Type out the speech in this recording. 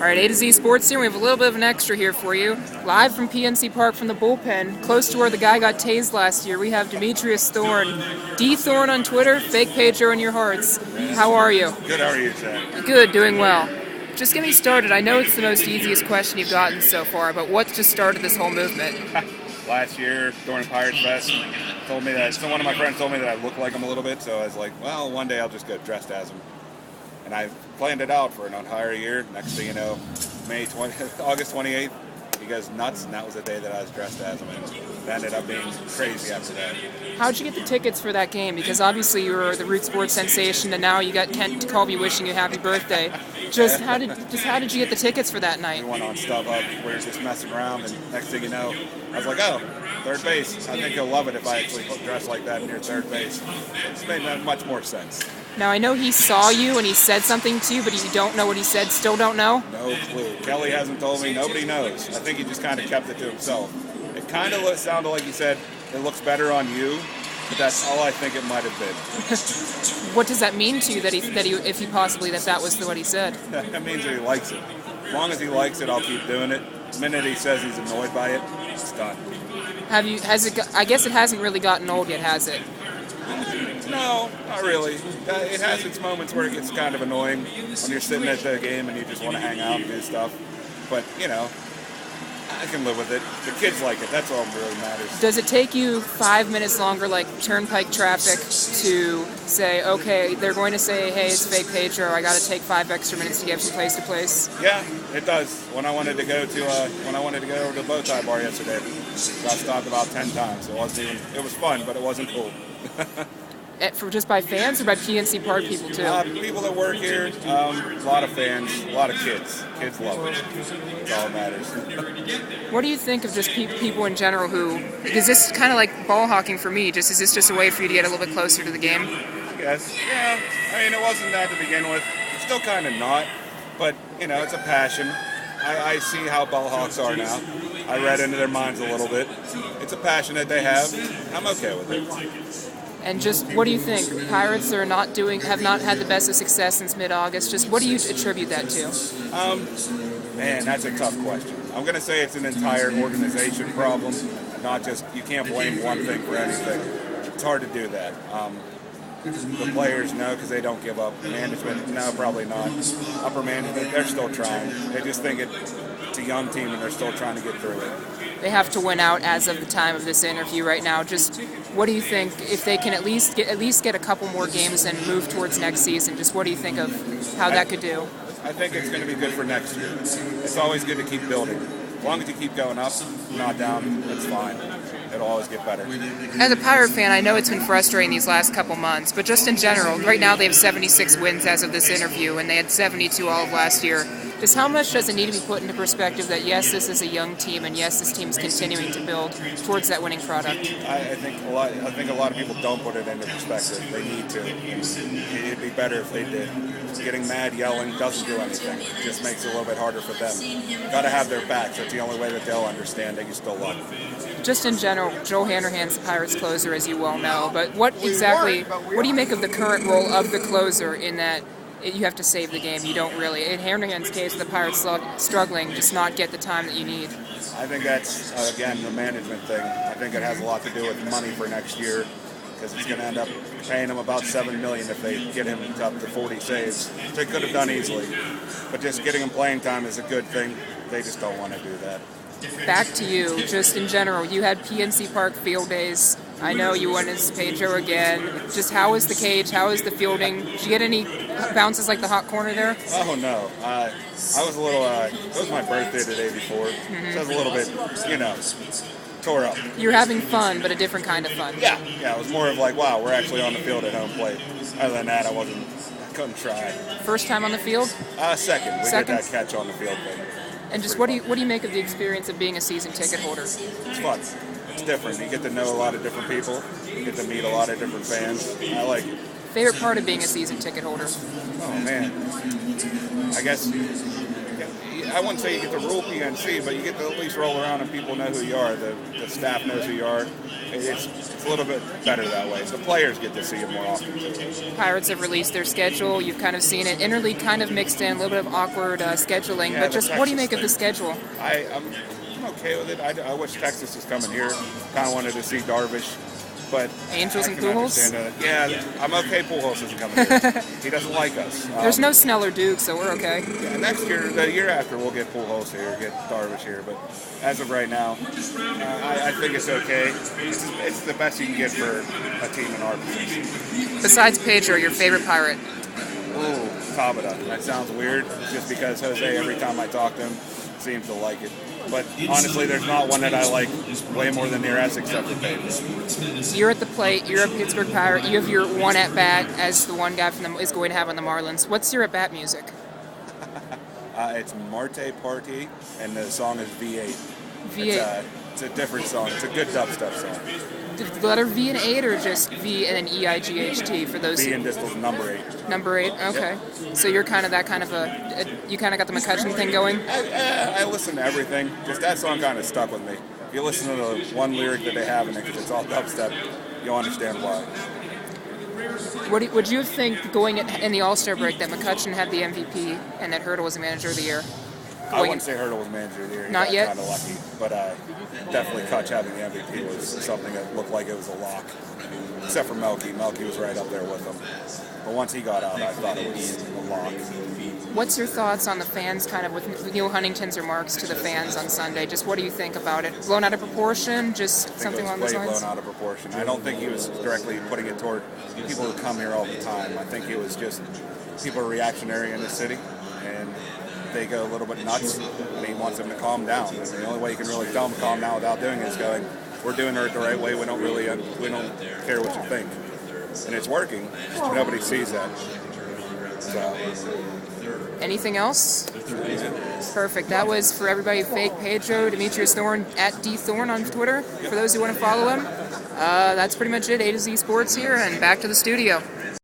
All right, A to Z Sports here. We have a little bit of an extra here for you. Live from PNC Park from the bullpen, close to where the guy got tased last year, we have Demitrius Thorn. D Thorn on Twitter, Fake Pedro in your hearts. How are you? Good, how are you, Chad? Good, doing well. Just get me started. I know it's the most easiest question you've gotten so far, but what just started this whole movement? Last year, during Pirates Fest, one of my friends told me that I look like him a little bit, so I was like, well, one day I'll just get dressed as him. And I planned it out for an entire year. Next thing you know, August 28th, he goes nuts, and that was the day that I was dressed as him. And it ended up being crazy after that. How'd you get the tickets for that game? Because obviously you were the Root Sports sensation, and now you got Kent to call me wishing you happy birthday. How did you get the tickets for that night? We went on StubHub. We were just messing around, and next thing you know, I was like, oh, third base. I think he'll love it if I actually dress like that near third base. It's made much more sense. Now, I know he saw you and he said something to you, but you don't know what he said, still don't know? No clue. Kelly hasn't told me. Nobody knows. I think he just kind of kept it to himself. It kind of sounded like he said, it looks better on you, but that's all I think it might have been. What does that mean to you, that was what he said? That means that he likes it. As long as he likes it, I'll keep doing it. The minute he says he's annoyed by it, it's done. I guess it hasn't really gotten old yet, has it? No, not really. It has its moments where it gets kind of annoying when you're sitting at the game and you just want to hang out and do stuff. But, I can live with it. The kids like it. That's all that really matters. Does it take you 5 minutes longer, like turnpike traffic, to say, okay, they're going to say, hey, it's Fake Pedro, I got to take 5 extra minutes to get from place to place? Yeah, it does. When I wanted to go to the bow tie bar yesterday, got stopped about 10 times. It was fun, but it wasn't cool. Just by fans or by PNC Park people too? People that work here, a lot of fans, a lot of kids. Kids love it. That's all that matters. What do you think of just people in general is this kind of like ball hawking for me? Is this just a way for you to get a little bit closer to the game? I guess. Yeah. I mean, it wasn't that to begin with. It's still kind of not. But, it's a passion. I see how ball hawks are now. I read into their minds a little bit. It's a passion that they have. I'm okay with it. And just what do you think? The Pirates have not had the best of success since mid-August. Just what do you attribute that to? Man, that's a tough question. I'm going to say it's an entire organization problem, not just, you can't blame one thing for anything. It's hard to do that. The players, no, because they don't give up. Management, no, probably not. Upper management, they're still trying. They just think it's a young team and they're still trying to get through it. They have to win out as of the time of this interview right now. Just what do you think, if they can at least get a couple more games and move towards next season, just what do you think of how that could do? I think it's going to be good for next year. It's always good to keep building. As long as you keep going up, not down, it's fine. It'll always get better. As a Pirate fan, I know it's been frustrating these last couple months, but just in general, right now they have 76 wins as of this interview, and they had 72 all of last year. Just how much does it need to be put into perspective that, yes, this is a young team, and yes, this team is continuing to build towards that winning product? I think a lot of people don't put it into perspective. They need to. It'd be better if they did. Getting mad, yelling doesn't do anything. It just makes it a little bit harder for them. Got to have their backs. That's the only way that they'll understand that you still love them. Just in general, Joe Hanrahan's the Pirates closer, as you well know. But what do you make of the current role of the closer in that you have to save the game? You don't really. In Hanrahan's case, the Pirates struggling, just not get the time that you need. I think that's, again, the management thing. I think it has a lot to do with money for next year, because it's going to end up paying him about $7 million if they get him up to 40 saves, which they could have done easily. But just getting him playing time is a good thing. They just don't want to do that. Back to you, just in general, you had PNC Park field days. I know you went as Pedro again. Just how is the cage? How is the fielding? Did you get any bounces like the hot corner there? Oh, no. I was a little, it was my birthday the day before, so I was a little bit, tore up. You're having fun, but a different kind of fun. Yeah, it was more of like, wow, we're actually on the field at home plate. Other than that, I couldn't try. First time on the field? Second. We did that catch on the field thing. And just what do you make of the experience of being a season ticket holder? It's fun. It's different. You get to know a lot of different people. You get to meet a lot of different fans. I like it. Favorite part of being a season ticket holder? Oh, man. I guess I wouldn't say you get to rule PNC, but you get to at least roll around and people know who you are. The staff knows who you are. It's a little bit better that way. So the players get to see it more often too. Pirates have released their schedule. You've kind of seen it. Interleague kind of mixed in, a little bit of awkward scheduling. Yeah, but just what do you make of the schedule? I'm okay with it. I wish Texas was coming here. Kind of wanted to see Darvish. But Angels and Pujols? Yeah, I'm okay. Pujols isn't coming here. He doesn't like us. There's no Snell or Duke, so we're okay. Yeah, next year, the year after, we'll get Pujols here, get Darvish here. But as of right now, I think it's okay. It's the best you can get for a team in our position. Besides Pedro, your favorite Pirate? Ooh, Tabata. That sounds weird, just because Jose, every time I talk to him, seems to like it. But honestly, there's not one that I like way more than Neres except for Pedro. You're at the plate. You're a Pittsburgh Pirate. You have your one at-bat as the one guy is going to have on the Marlins. What's your at-bat music? It's Marte Party, and the song is V8. V8. It's a different song. It's a good dubstep song. The letter V and 8, or just V and then EIGHT for those? V and Distel's number 8. Number 8. Okay. Yep. So you're kind of that kind of you kind of got the McCutcheon thing going. I listen to everything. Just that song kind of stuck with me. If you listen to the one lyric that they have in it, because it's all dubstep, you'll understand why. What would you think going in the All-Star break that McCutcheon had the MVP and that Hurdle was the Manager of the Year? I wouldn't say Hurdle was Manager of the Year. Not yet? Kind of lucky, but definitely Kutch having the MVP was something that looked like it was a lock. Except for Melky. Melky was right up there with him. But once he got out, I thought it was a lock. What's your thoughts on the fans, kind of with Neil Huntington's remarks to the fans on Sunday? Just what do you think about it? Blown out of proportion? Just something along those lines? Blown out of proportion. I don't think he was directly putting it toward people who come here all the time. I think it was just people are reactionary in the city, and they go a little bit nuts, and he wants them to calm down. And the only way you can really tell them to calm down without doing it is going, we're doing it the right way, we don't care what you think. And it's working, nobody sees that. So. Anything else? Perfect. That was for everybody. Fake Pedro, Demitrius Thorn, at DThorn on Twitter, for those who want to follow him. That's pretty much it. A to Z Sports here, and back to the studio.